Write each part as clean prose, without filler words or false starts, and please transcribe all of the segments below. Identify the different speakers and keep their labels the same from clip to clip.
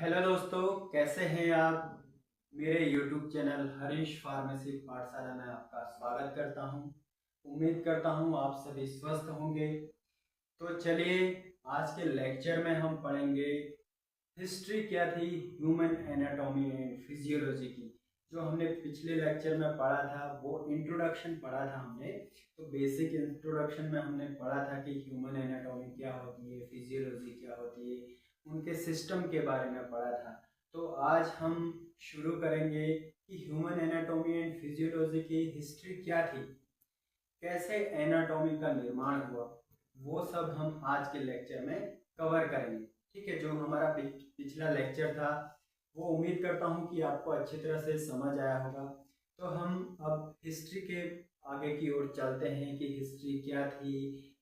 Speaker 1: Hello दोस्तों, कैसे हैं आप। मेरे YouTube चैनल हरीश फार्मेसी पाठशाला में आपका स्वागत करता हूं। उम्मीद करता हूं आप सभी स्वस्थ होंगे। तो चलिए, आज के लेक्चर में हम पढ़ेंगे हिस्ट्री क्या थी ह्यूमन एनाटॉमी एंड फिजियोलॉजी की। जो हमने पिछले लेक्चर में पढ़ा था वो इंट्रोडक्शन पढ़ा था हमने। तो बेसिक इंट्रोडक्शन में हमने पढ़ा था कि ह्यूमन एनाटॉमी क्या होती है, फिजियोलॉजी क्या होती है, उनके सिस्टम के बारे में पढ़ा था। तो आज हम शुरू करेंगे कि ह्यूमन एनाटॉमी एंड फिजियोलॉजी की हिस्ट्री क्या थी, कैसे एनाटॉमी का निर्माण हुआ, वो सब हम आज के लेक्चर में कवर करेंगे। ठीक है, जो हमारा पिछला लेक्चर था वो उम्मीद करता हूँ कि आपको अच्छी तरह से समझ आया होगा। तो हम अब हिस्ट्री के आगे की ओर चलते हैं कि हिस्ट्री क्या थी,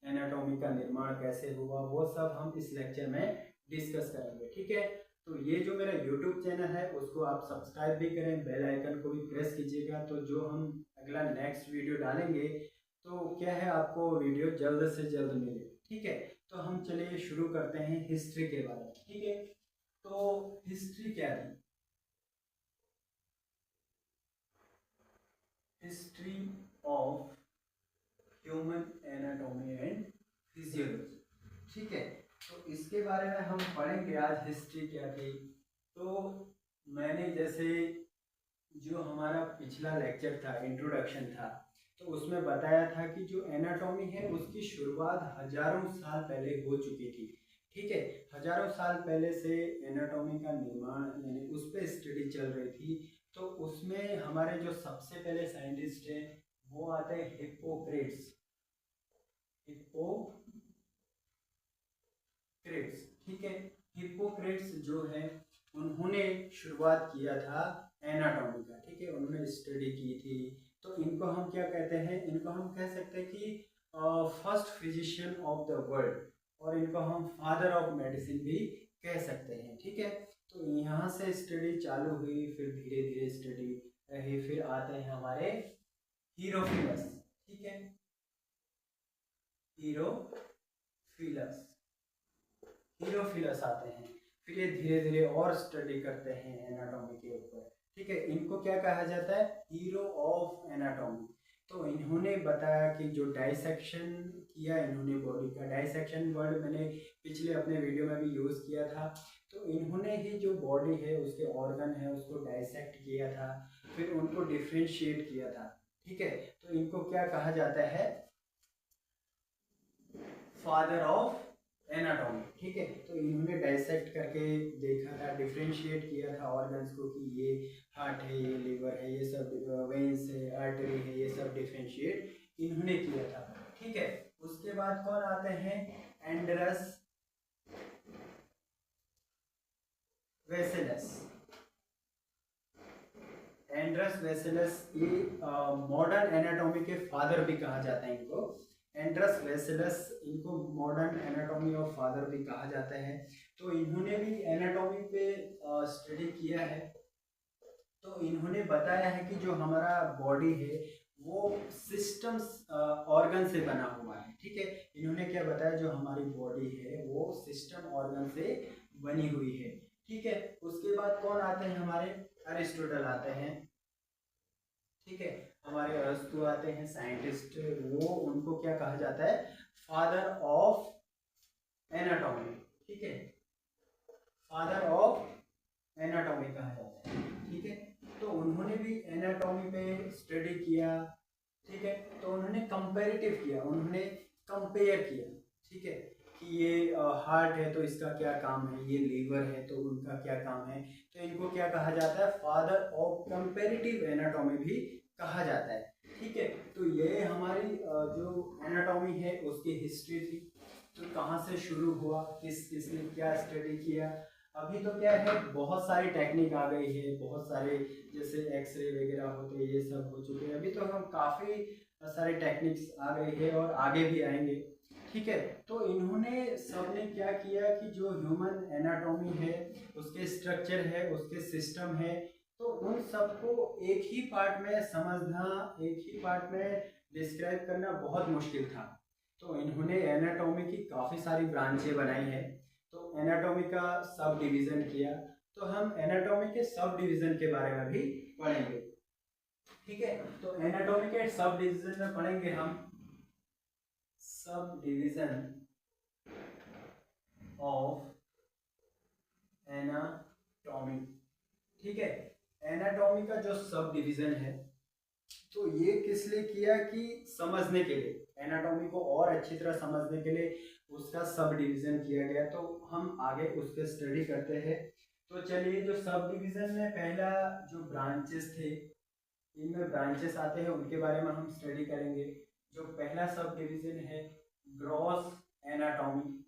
Speaker 1: एनाटॉमी का निर्माण कैसे हुआ, वो सब हम इस लेक्चर में डिस्कस करेंगे। ठीक है, तो ये जो मेरा यूट्यूब चैनल है उसको आप सब्सक्राइब भी करें, बेल आइकन को भी प्रेस कीजिएगा। तो जो हम अगला नेक्स्ट वीडियो डालेंगे तो क्या है, आपको वीडियो जल्द से जल्द मिले। ठीक है, तो हम चलिए शुरू करते हैं हिस्ट्री के बारे में। ठीक है, तो हिस्ट्री क्या थी। History of human anatomy and physiology. ठीक है, तो इसके बारे में हम पढ़ेंगे आज हिस्ट्री क्या थी। तो मैंने जैसे जो हमारा पिछला लेक्चर था, इंट्रोडक्शन था, तो उसमें बताया था कि जो एनाटॉमी है उसकी शुरुआत हजारों साल पहले हो चुकी थी। ठीक है, हजारों साल पहले से एनाटॉमी का निर्माण यानी उस पर स्टडी चल रही थी। तो उसमें हमारे जो सबसे पहले साइंटिस्ट हैं वो आते हैं हिप्पोक्रेट्स। हिप्पोक्रेट्स, ठीक है। हिप्पोक्रेट्स जो है उन्होंने शुरुआत किया था एनाटॉमी का। ठीक है, उन्होंने स्टडी की थी। तो इनको हम क्या कहते हैं, इनको हम कह सकते हैं कि first physician of the world, और इनको हम फादर ऑफ मेडिसिन भी कह सकते हैं। ठीक है, तो यहाँ से स्टडी चालू हुई, फिर धीरे धीरे स्टडी रही, फिर आते हैं हमारे हीरोफिलस। ठीक है, हीरोफिलस हीरोफिलस आते हैं। फिर ये धीरे धीरे और स्टडी करते हैं एनाटॉमी के ऊपर। ठीक है, इनको क्या कहा जाता है, हीरो ऑफ एनाटॉमी। तो इन्होंने बताया कि जो डाइसेक्शन किया इन्होंने बॉडी का, डाइसेक्शन वर्ड मैंने पिछले अपने वीडियो में भी यूज़ किया था। तो इन्होंने ही जो बॉडी है उसके ऑर्गन है उसको डाइसेक्ट किया था, फिर उनको डिफ्रेंशिएट किया था। ठीक है, तो इनको क्या कहा जाता है, फादर ऑफ एनाटॉमी। ठीक है, तो इन्होंने डाइसेक्ट करके देखा था, डिफ्रेंशिएट किया था ऑर्गन्स को कि ये हार्ट है, ये लीवर है, ये सब वेन्स है, आर्टरी है, ये सब डिफ्रेंशिएट इन्होंने किया था। ठीक है, उसके बाद कौन आते हैं, एंड्रस वेसेलस। एंड्रस वेसेलस ये मॉडर्न एनाटॉमी के फादर भी कहा जाता है इनको। एंड्रस वेसेलस, इनको मॉडर्न एनाटॉमी ऑफ फादर भी कहा जाता है। तो इन्होंने भी एनाटॉमी पे स्टडी किया है। तो इन्होंने बताया है कि जो हमारा बॉडी है वो सिस्टम्स ऑर्गन से बना हुआ है। ठीक है, इन्होंने क्या बताया, जो हमारी बॉडी है वो सिस्टम ऑर्गन से बनी हुई है। ठीक है, उसके बाद कौन आते हैं, हमारे अरिस्टोटल आते हैं। ठीक है, हमारे अरस्तु आते हैं साइंटिस्ट, वो उनको क्या कहा जाता है, फादर ऑफ एनाटॉमी। ठीक है, फादर ऑफ एनाटॉमी कहा जाता है। ठीक है, तो उन्होंने भी एनाटॉमी पे स्टडी किया। ठीक है, तो उन्होंने कंपैरेटिव किया, उन्होंने कंपेयर किया। ठीक है, कि ये हार्ट है तो इसका क्या काम है, ये लीवर है तो उनका क्या काम है। तो इनको क्या कहा जाता है, फादर ऑफ कंपैरेटिव एनाटॉमी भी कहा जाता है। ठीक है, तो ये हमारी जो एनाटॉमी है उसकी हिस्ट्री थी। तो कहाँ से शुरू हुआ, किसने क्या स्टडी किया। अभी तो क्या है, बहुत सारी टेक्निक आ गई है, बहुत सारे जैसे एक्सरे वगैरह होते हैं, ये सब हो चुके हैं। अभी तो हम काफ़ी सारी टेक्निक्स आ गई है और आगे भी आएंगे। ठीक है, तो इन्होंने सबने क्या किया कि जो ह्यूमन एनाटॉमी है, उसके स्ट्रक्चर है, उसके सिस्टम है, तो उन सबको एक ही पार्ट में समझना, एक ही पार्ट में डिस्क्राइब करना बहुत मुश्किल था। तो इन्होंने एनाटॉमी की काफ़ी सारी ब्रांचें बनाई है। तो एनाटॉमी का सब डिवीज़न किया। तो हम एनाटॉमी के सब डिवीजन के बारे में भी पढ़ेंगे। ठीक है, तो एनाटॉमी के सब डिवीजन में पढ़ेंगे हम सब डिवीजन ऑफ एनाटॉमी। ठीक है, एनाटॉमी का जो सब डिवीजन है तो ये किस लिए किया कि समझने के लिए, एनाटॉमी को और अच्छी तरह समझने के लिए उसका सब डिवीजन किया गया। तो हम आगे उस पर स्टडी करते हैं। तो चलिए, जो सब डिवीजन में पहला जो ब्रांचेस थे, इनमें ब्रांचेस आते हैं, उनके बारे में हम स्टडी करेंगे। जो पहला सब डिवीजन है ग्रॉस एनाटॉमी।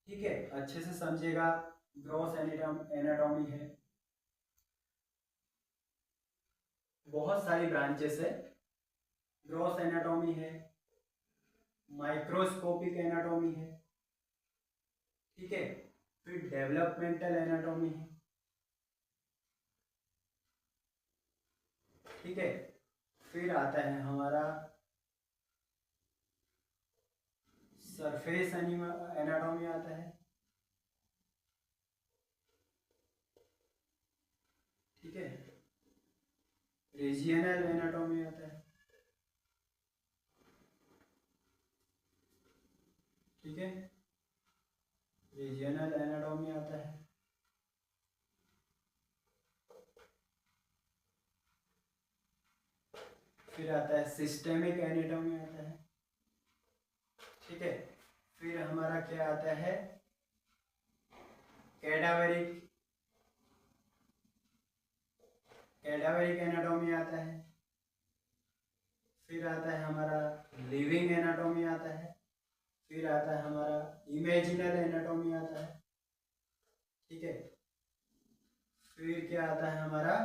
Speaker 1: ठीक है, अच्छे से समझिएगा, ग्रॉस एनाटॉमी है, बहुत सारी ब्रांचेस है। ग्रॉस एनाटॉमी है, माइक्रोस्कोपिक एनाटॉमी है, ठीक है, फिर डेवलपमेंटल एनाटॉमी है, ठीक है, फिर आता है हमारा सरफेस एनाटॉमी आता है, ठीक है, रीजियनल एनाटॉमी आता है, ठीक है, रीजियनल एनाटॉमी आता है, फिर आता है सिस्टेमिक एनाटॉमी आता है, ठीक है, फिर हमारा क्या आता है कैडावरिक एनाटॉमी आता है, फिर आता है हमारा लिविंग एनाटॉमी आता है, फिर आता है हमारा इमेजिनल एनाटॉमी आता है, ठीक है, फिर क्या आता है हमारा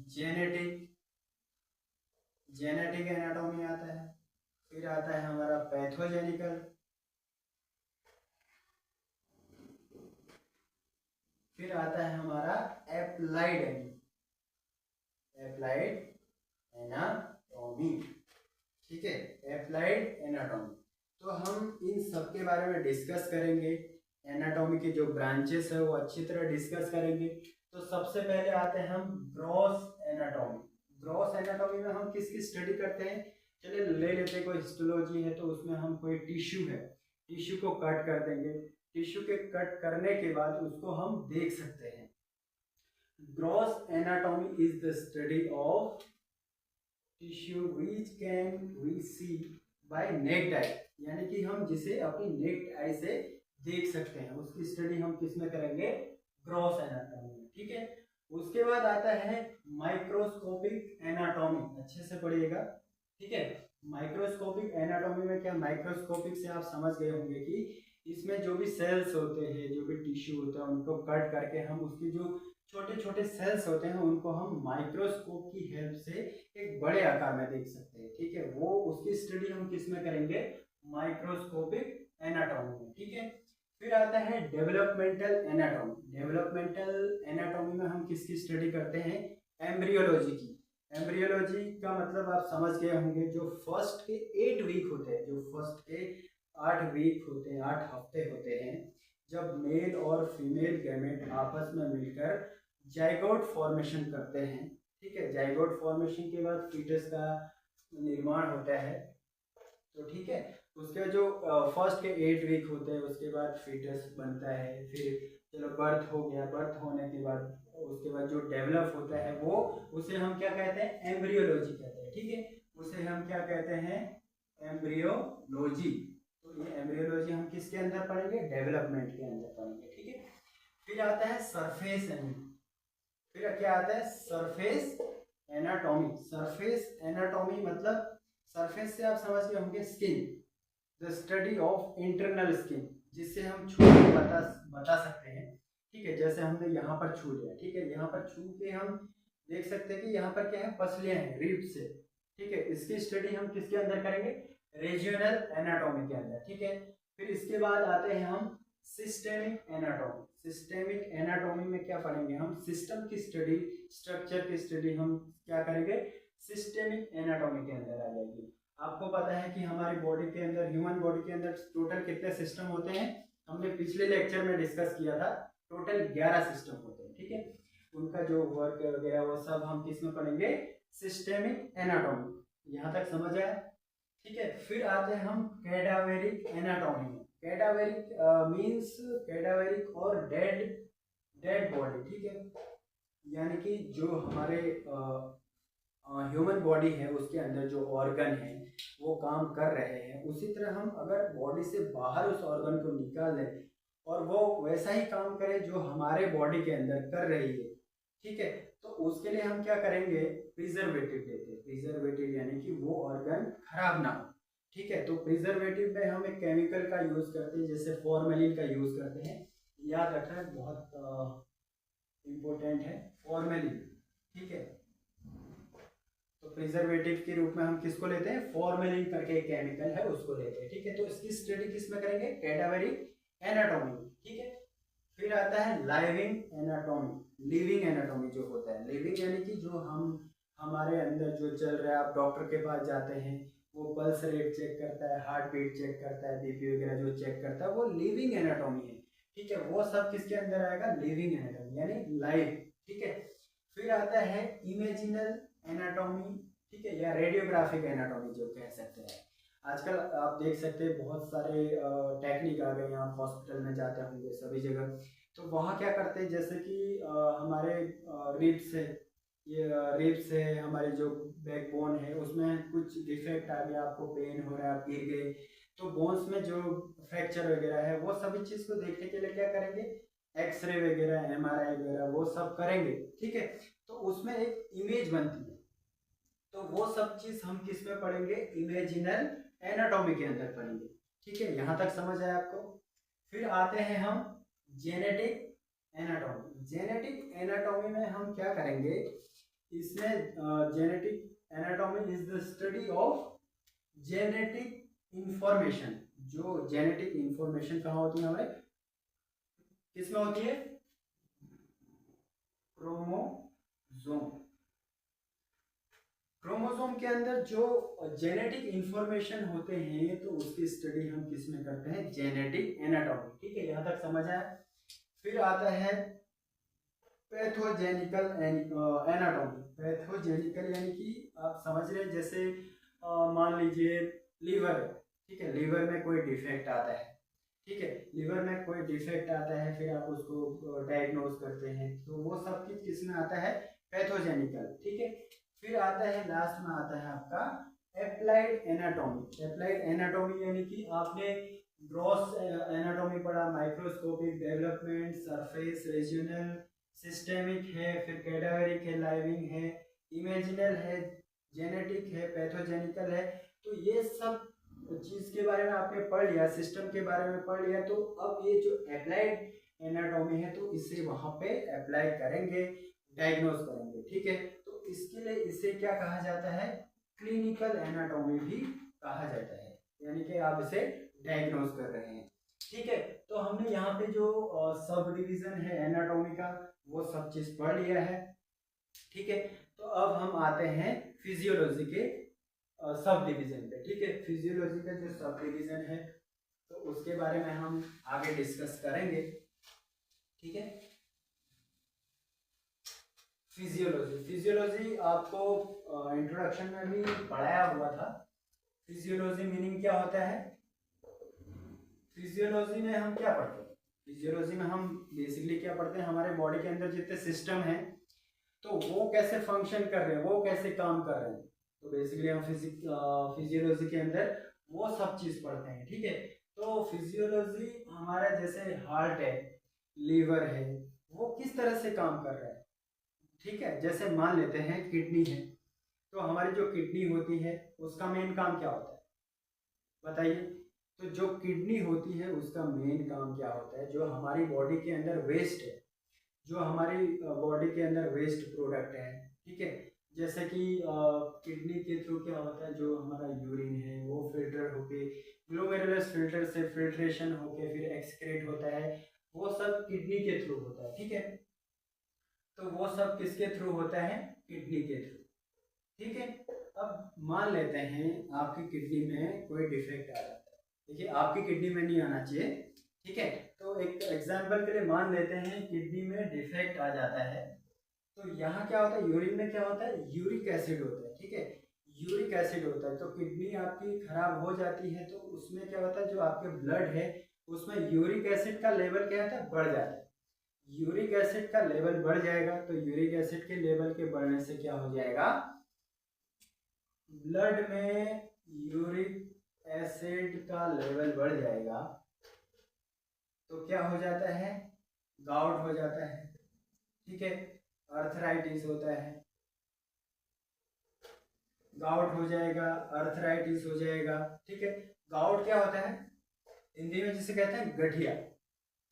Speaker 1: जेनेटिक एनाटॉमी आता है, फिर आता है हमारा पैथोजेनिकल, फिर आता है हमारा एप्लाइड एनाटॉमी, ठीक है, एप्लाइड एनाटॉमी। तो हम इन सब के बारे में डिस्कस करेंगे, एनाटॉमी के जो ब्रांचेस है वो अच्छी तरह डिस्कस करेंगे। तो सबसे पहले आते हैं हम ग्रॉस एनाटॉमी। ग्रॉस एनाटॉमी में हम किसकी स्टडी करते हैं, चलिए ले लेते हैं, कोई हिस्टोलॉजी है तो उसमें हम कोई टिश्यू है, टिश्यू को कट कर देंगे, टिश्यू के कट करने के बाद उसको हम देख सकते हैं। Gross anatomy is the study of tissue which can we see by naked eye, यानी कि हम जिसे अपनी नेक्ड आई से देख सकते हैं, उसकी स्टडी हम किस में करेंगे, ग्रॉस एनाटॉमी में, ठीक है। उसके बाद आता है माइक्रोस्कोपिक एनाटॉमी, अच्छे से पढ़िएगा, ठीक है। माइक्रोस्कोपिक एनाटॉमी में क्या, माइक्रोस्कोपिक से आप समझ गए होंगे कि इसमें जो भी सेल्स होते हैं, जो भी टिश्यू होता है, उनको कट करके हम उसकी जो छोटे छोटे सेल्स होते हैं उनको हम माइक्रोस्कोप की हेल्प से एक बड़े आकार में देख सकते हैं, ठीक है। वो उसकी स्टडी हम किस में करेंगे, माइक्रोस्कोपिक एनाटॉमी में, ठीक है। फिर आता है डेवलपमेंटल एनाटॉमी। डेवलपमेंटल एनाटॉमी में हम किसकी स्टडी करते हैं, एम्ब्रियोलॉजी की। एम्ब्रियोलॉजी का मतलब आप समझ गए होंगे, जो फर्स्ट के 8 वीक होते हैं, जो फर्स्ट के 8 वीक होते हैं, 8 हफ्ते होते हैं, जब मेल और फीमेल गैमेट आपस में मिलकर जाइगोट फॉर्मेशन करते हैं, ठीक है। जाइगोट फॉर्मेशन के बाद फीटस का निर्माण होता है, तो ठीक है। उसके जो फर्स्ट के 8 वीक होते हैं, उसके बाद फीटस बनता है, फिर चलो बर्थ हो गया, बर्थ होने के बाद उसके बाद जो डेवलप होता है वो, उसे हम क्या कहते हैं, एम्ब्रियोलॉजी कहते हैं, ठीक है। उसे हम क्या कहते हैं, एम्ब्रियोलॉजी। तो ये एम्ब्रियोलॉजी हम किसके अंदर पढ़ेंगे, डेवलपमेंट के अंदर पढ़ेंगे, ठीक है। फिर आता है सरफेस एनाटॉमी। फिर क्या आता है, सरफेस एनाटॉमी। सरफेस एनाटॉमी मतलब सरफेस से आप समझ गए होंगे skin, the study of internal skin, जिससे हम छू के बता सकते हैं, ठीक है। जैसे हमने यहाँ पर छू लिया, ठीक है, यहाँ पर छू के हम देख सकते हैं कि यहाँ पर क्या है, पसलियां हैं रिब्स से, ठीक है। इसकी स्टडी हम किसके अंदर करेंगे, रीजियनल एनाटॉमी के अंदर, ठीक है। फिर इसके बाद आते हैं हम सिस्टेमिक एनाटॉमी। सिस्टेमिक एनाटॉमी में क्या पढ़ेंगे हम, सिस्टम की स्टडी, स्ट्रक्चर की स्टडी हम क्या करेंगे, सिस्टेमिक एनाटॉमी के अंदर आ जाएगी। आपको पता है कि हमारी बॉडी के अंदर, ह्यूमन बॉडी के अंदर टोटल कितने सिस्टम होते हैं, हमने पिछले लेक्चर में डिस्कस किया था। टोटल 11 सिस्टम होते हैं, ठीक है। उनका जो वर्क वगैरह वो सब हम किस में पढ़ेंगे, सिस्टेमिक एनाटॉमी। यहाँ तक समझ आया, ठीक है। फिर आते हैं हम कैडावेरिक एनाटॉमी में। कैडावेरिक मींस कैडावेरिक और डेड डेड बॉडी, ठीक है। यानी कि जो हमारे ह्यूमन बॉडी है उसके अंदर जो ऑर्गन है वो काम कर रहे हैं, उसी तरह हम अगर बॉडी से बाहर उस ऑर्गन को निकाल दें और वो वैसा ही काम करे जो हमारे बॉडी के अंदर कर रही है, ठीक है, तो उसके लिए हम क्या करेंगे, प्रिजर्वेटिव देते हैं। प्रिजर्वेटिव यानी कि वो ऑर्गन खराब ना हो, ठीक है। तो प्रिजर्वेटिव में हम एक केमिकल का यूज करते हैं, जैसे फॉर्मेलिन का यूज करते हैं। याद रखना बहुत इम्पोर्टेंट है फॉर्मेलिन, ठीक है। तो प्रिजर्वेटिव के रूप में हम किसको लेते हैं, फॉर्मेलिन करके एक केमिकल है उसको लेते हैं, ठीक है। तो इसकी स्टडी किस में करेंगे, कैडावेरिक एनाटॉमी, ठीक है। फिर आता है लाइविंग एनाटॉमी। लिविंग एनाटॉमी जो होता है, लिविंग यानी कि जो हम हमारे अंदर जो चल रहा है, आप डॉक्टर के पास जाते हैं, वो पल्स रेट चेक करता है, हार्ट बीट चेक करता है, बीपी वगैरह जो चेक करता है, वो लिविंग एनाटॉमी है, ठीक है। वो सब किसके अंदर आएगा, लिविंग एनाटॉमी यानी लाइव, ठीक है। फिर आता है इमेजिनल एनाटॉमी, ठीक है, या रेडियोग्राफिक एनाटॉमी जो कह सकते हैं। आजकल आप देख सकते हैं बहुत सारे टेक्निक आ गए हैं, आप हॉस्पिटल में जाते होंगे सभी जगह, तो वहाँ क्या करते हैं, जैसे कि हमारे रिब्स है, ये रिब्स है, हमारी जो बैकबोन है उसमें कुछ डिफेक्ट आ गया, आपको पेन हो रहा है, आप गिर गए, तो बोन्स में जो फ्रैक्चर वगैरह है वो सभी चीज़ को देखने के लिए क्या करेंगे, एक्सरे वगैरह, एमआरआई वगैरह वो सब करेंगे, ठीक है। तो उसमें एक इमेज बनती है, तो वो सब चीज हम किस में पढ़ेंगे, इमेजिनल एनाटॉमी के अंदर पढ़ेंगे, ठीक है। यहां तक समझ आया आपको। फिर आते हैं हम जेनेटिक एनाटॉमी। जेनेटिक एनाटॉमी में हम क्या करेंगे, इसमें genetic anatomy is the study of genetic information. जो जेनेटिक इंफॉर्मेशन कहाँ होती है, हमारे किसमें होती है, क्रोमोसोम। क्रोमोसोम के अंदर जो जेनेटिक इंफॉर्मेशन होते हैं, तो उसकी स्टडी हम किस में करते हैं, जेनेटिक एनाटॉमी, ठीक है। यहां तक समझ आया। फिर आता है पैथोजेनिकल एनाटॉमी। पैथोजेनिकल यानी कि आप समझ रहे हैं, जैसे मान लीजिए लीवर है, ठीक है, लीवर में कोई डिफेक्ट आता है, ठीक है, लीवर में कोई डिफेक्ट आता है, फिर आप उसको डायग्नोज करते हैं, तो वो सब चीज किस में आता है, पैथोजेनिकल, ठीक है। फिर आता है लास्ट में आता है आपका एप्लाइड एनाटॉमी। एप्लाइड एनाटॉमी यानी कि आपने ग्रॉस एनाटॉमी पढ़ा, microscopic, development, surface, regional, systemic है, फिर कैडावेरिक है, लाइविंग है, इमेजिनल है, जेनेटिक है, पैथोजेनिकल है। तो ये सब चीज के बारे में आपने पढ़ लिया, सिस्टम के बारे में पढ़ लिया। तो अब ये जो एप्लाइड एनाटॉमी है, तो इसे वहां पे अप्लाई करेंगे, डायग्नोज करेंगे, ठीक है। तो इसके लिए इसे क्या कहा जाता है, क्लिनिकल एनाटॉमी भी कहा जाता है, यानी कि आप इसे डायग्नोज कर रहे हैं, ठीक है। तो हमने यहाँ पे जो सब डिवीजन है एनाटॉमी का वो सब चीज पढ़ लिया है, ठीक है। तो अब हम आते हैं फिजियोलॉजी के सब डिवीजन पे, ठीक है। फिजियोलॉजी का जो सब डिवीजन है तो उसके बारे में हम आगे डिस्कस करेंगे, ठीक है। फिजियोलॉजी, फिजियोलॉजी आपको इंट्रोडक्शन में भी पढ़ाया हुआ था। फिजियोलॉजी मीनिंग क्या होता है, फिजियोलॉजी में हम क्या पढ़ते हैं, फिजियोलॉजी में हम बेसिकली क्या पढ़ते हैं, हमारे बॉडी के अंदर जितने सिस्टम हैं तो वो कैसे फंक्शन कर रहे हैं, वो कैसे काम कर रहे हैं, तो बेसिकली हम फिजियोलॉजी के अंदर वो सब चीज पढ़ते हैं, ठीक है। तो फिजियोलॉजी हमारा जैसे हार्ट है, लीवर है, वो किस तरह से काम कर रहा है, ठीक है। जैसे मान लेते हैं किडनी है, तो हमारी जो किडनी होती है उसका मेन काम क्या होता है, बताइए। तो जो किडनी होती है उसका मेन काम क्या होता है, जो हमारी बॉडी के अंदर वेस्ट है, जो हमारी बॉडी के अंदर वेस्ट प्रोडक्ट है, ठीक है, जैसे कि किडनी के थ्रू क्या होता है, जो हमारा यूरिन है वो फिल्टर होके ग्लोमेरुलस फिल्टर से फिल्ट्रेशन होके फिर एक्सक्रीट होता है, वो सब किडनी के थ्रू होता है, ठीक है। तो वो सब किसके थ्रू होता है, किडनी के थ्रू, ठीक है। अब मान लेते हैं आपकी किडनी में कोई डिफेक्ट आ जाता है, देखिए आपकी किडनी में नहीं आना चाहिए, ठीक है। तो एक एग्जाम्पल के लिए मान लेते हैं किडनी में डिफेक्ट आ जाता है, तो यहाँ क्या होता है, यूरिन में क्या होता है, यूरिक एसिड होता है, ठीक है, यूरिक एसिड होता है। तो किडनी आपकी खराब हो जाती है तो उसमें क्या होता है, जो आपके ब्लड है उसमें यूरिक एसिड का लेवल क्या होता है, बढ़ जाता है। यूरिक एसिड का लेवल बढ़ जाएगा तो यूरिक एसिड के लेवल के बढ़ने से क्या हो जाएगा, ब्लड में यूरिक एसिड का लेवल बढ़ जाएगा तो क्या हो जाता है, गाउट हो जाता है, ठीक है, अर्थराइटिस होता है, गाउट हो जाएगा, अर्थराइटिस हो जाएगा, ठीक है। गाउट क्या होता है, हिंदी में जिसे कहते हैं गठिया,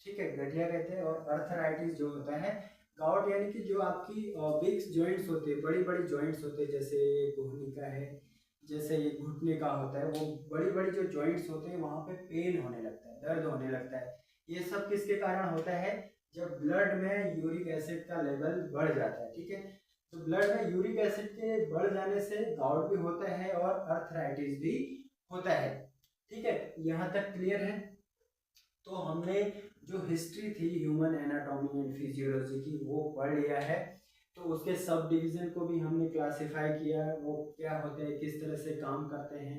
Speaker 1: ठीक है, गठिया कहते हैं। और अर्थराइटिस जो होता है, गाउट यानी कि जो आपकी बिग जॉइंट्स होते हैं, बड़ी बड़ी जॉइंट्स होते हैं, जैसे कोहनी का है, जैसे ये घुटने का होता है, वो बड़ी बड़ी जो जॉइंट्स होते हैं वहाँ पे पेन होने लगता है, दर्द होने लगता है। ये सब किसके कारण होता है, जब ब्लड में यूरिक एसिड का लेवल बढ़ जाता है, ठीक है। तो ब्लड में यूरिक एसिड के बढ़ जाने से गाउट भी होता है और अर्थराइटिस भी होता है, ठीक है। यहाँ तक क्लियर है। तो हमने जो हिस्ट्री थी ह्यूमन एनाटॉमी एंड फिजियोलॉजी की वो पढ़ लिया है। तो उसके सब डिवीजन को भी हमने क्लासिफाई किया, वो क्या होते हैं, किस तरह से काम करते हैं,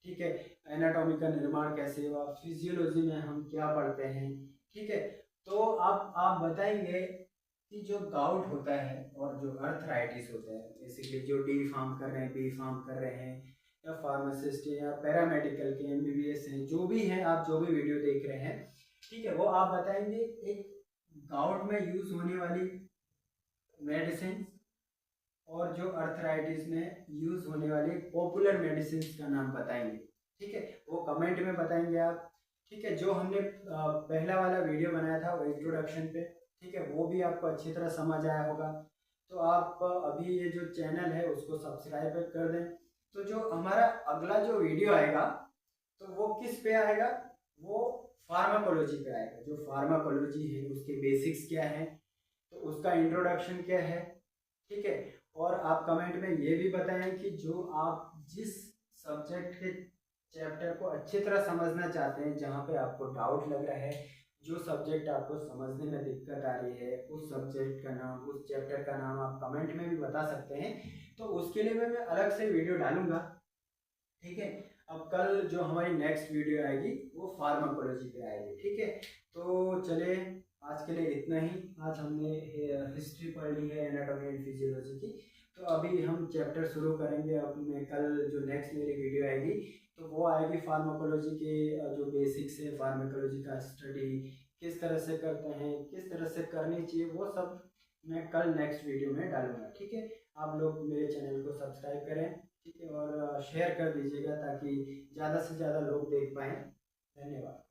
Speaker 1: ठीक है, एनाटॉमी का निर्माण कैसे हुआ, फिजियोलॉजी में हम क्या पढ़ते हैं, ठीक है। तो आप बताएंगे कि जो गाउट होता है और जो अर्थराइटिस होता है, बेसिकली जो डी फार्म कर रहे हैं, बी फार्म कर रहे हैं, या फार्मासिस्ट या पैरामेडिकल के एमबीबीएस हैं, जो भी हैं, आप जो भी वीडियो देख रहे हैं, ठीक है, वो आप बताएंगे एक गाउट में यूज होने वाली मेडिसिन और जो अर्थराइटिस में यूज होने वाली पॉपुलर मेडिसिन का नाम बताएंगे, ठीक है, वो कमेंट में बताएंगे आप, ठीक है। जो हमने पहला वाला वीडियो बनाया था वो इंट्रोडक्शन पे, ठीक है, वो भी आपको अच्छी तरह समझ आया होगा। तो आप अभी ये जो चैनल है उसको सब्सक्राइब कर दें। तो जो हमारा अगला जो वीडियो आएगा तो वो किस पे आएगा, वो फार्माकोलॉजी पे आएगा। जो फार्माकोलॉजी है उसके बेसिक्स क्या है, तो उसका इंट्रोडक्शन क्या है, ठीक है। और आप कमेंट में ये भी बताएं कि जो आप जिस सब्जेक्ट के चैप्टर को अच्छी तरह समझना चाहते हैं, जहाँ पे आपको डाउट लग रहा है, जो सब्जेक्ट आपको समझने में दिक्कत आ रही है, उस सब्जेक्ट का नाम, उस चैप्टर का नाम आप कमेंट में भी बता सकते हैं। तो उसके लिए मैं अलग से वीडियो डालूंगा, ठीक है। अब कल जो हमारी नेक्स्ट वीडियो आएगी वो फार्माकोलॉजी पे आएगी, ठीक है। तो चले, आज के लिए इतना ही। आज हमने हिस्ट्री पढ़ ली है, एनाटॉमी एंड फिजियोलॉजी की। तो अभी हम चैप्टर शुरू करेंगे। अब मैं कल जो नेक्स्ट मेरी वीडियो आएगी तो वो आएगी फार्माकोलॉजी के जो बेसिक्स है, फार्माकोलॉजी का स्टडी किस तरह से करते हैं, किस तरह से करनी चाहिए, वो सब मैं कल नेक्स्ट वीडियो में डालूंगा, ठीक है। आप लोग मेरे चैनल को सब्सक्राइब करें, ठीक है, और शेयर कर दीजिएगा ताकि ज़्यादा से ज़्यादा लोग देख पाएँ। धन्यवाद।